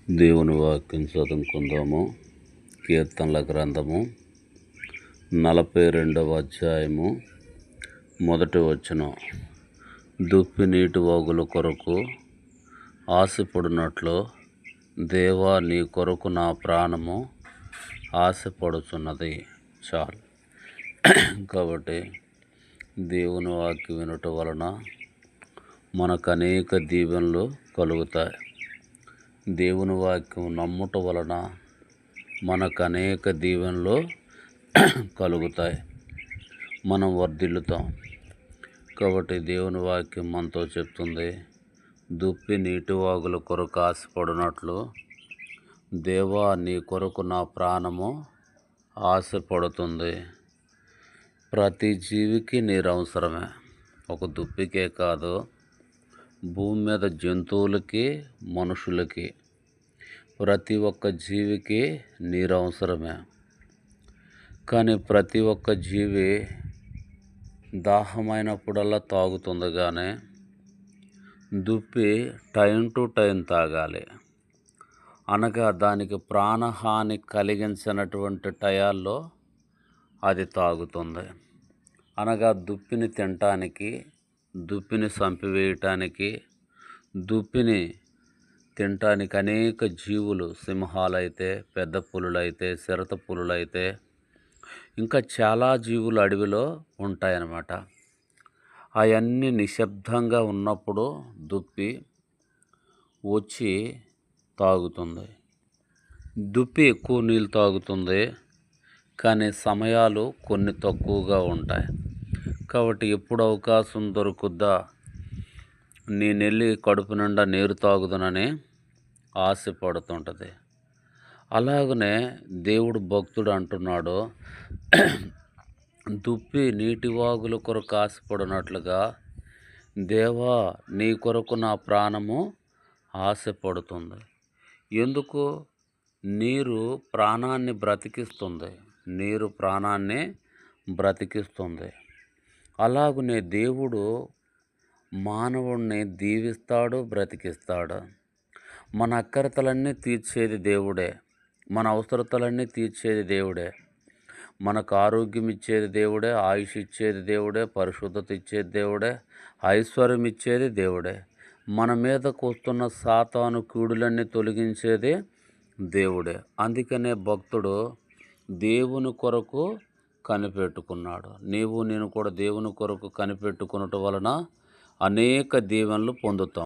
దేవుని వాక్యం చదువుకుందాము. కీర్తనల గ్రంథము 42వ అధ్యాయము 1వ వచనం. దుప్పి నీటి వాగుల కొరకు ఆశపడినట్లు దేవా నీ కొరకు నా ప్రాణము ఆశపడుచున్నది. చాలు. కాబట్టి దేవుని వాక్యం వినటం వలన మనకు అనేక దీవెనలు కలుగుతాయి. దేవుని వాక్యం నమ్ముట వలన మనకు అనేక దీవెనలు కలుగుతాయి. మనం వర్ధిల్లుతాం. కాబట్టి దేవుని వాక్యం మనతో చెప్తుంది, దుప్పి నీటి వాగుల కొరకు ఆశపడినట్లు దేవా నీ కొరకు నా ప్రాణము ఆశపడుతుంది. ప్రతి జీవికి నీరు అవసరమే. ఒక దుప్పికే కాదు, భూమి మీద జంతువులకి, మనుషులకి, ప్రతి ఒక్క జీవికి నీరు అవసరమే. కానీ ప్రతి ఒక్క జీవి దాహమైనప్పుడల్లా తాగుతుంది. కానీ దుప్పి టైం టు టైం తాగాలి. అనగా దానికి ప్రాణహాని కలిగించినటువంటి టయాల్లో అది తాగుతుంది. అనగా దుప్పిని తినటానికి, దుప్పిని చంపివేయటానికి, దుప్పిని తినటానికి అనేక జీవులు, సింహాలైతే, పెద్ద పులులైతే, చిరత పులులైతే, ఇంకా చాలా జీవులు అడవిలో ఉంటాయన్నమాట. అవన్నీ నిశ్శబ్దంగా ఉన్నప్పుడు దుప్పి వచ్చి తాగుతుంది. దుప్పి ఎక్కువ నీళ్ళు తాగుతుంది, కానీ సమయాలు కొన్ని తక్కువగా ఉంటాయి. కాబట్టి ఎప్పుడు అవకాశం దొరుకుద్దా నేనెళ్ళి కడుపు నిండా నీరు తాగుదనని ఆశపడుతుంటుంది. అలాగనే దేవుడు భక్తుడు అంటున్నాడు, దుప్పి నీటి వాగుల కొరకు ఆశపడినట్లుగా దేవా నీ కొరకు నా ప్రాణము ఆశపడుతుంది. ఎందుకు? నీరు ప్రాణాన్ని బ్రతికిస్తుంది. నీరు ప్రాణాన్ని బ్రతికిస్తుంది. అలాగనే దేవుడు మానవుడిని దీవిస్తాడు, బ్రతికిస్తాడు. మన అక్కరతలన్నీ తీర్చేది దేవుడే. మన అవసరతలన్నీ తీర్చేది దేవుడే. మనకు ఆరోగ్యం ఇచ్చేది దేవుడే, ఆయుష్ ఇచ్చేది దేవుడే, పరిశుద్ధత ఇచ్చేది దేవుడే, ఐశ్వర్యం ఇచ్చేది దేవుడే. మన మీదకు వస్తున్న సాతాను కీడులన్నీ తొలగించేది దేవుడే. అందుకనే భక్తుడు దేవుని కొరకు కనిపెట్టుకున్నాడు. నీవు నేను కూడా దేవుని కొరకు కనిపెట్టుకున్నట వలన అనేక దీవెనలు పొందుతాం.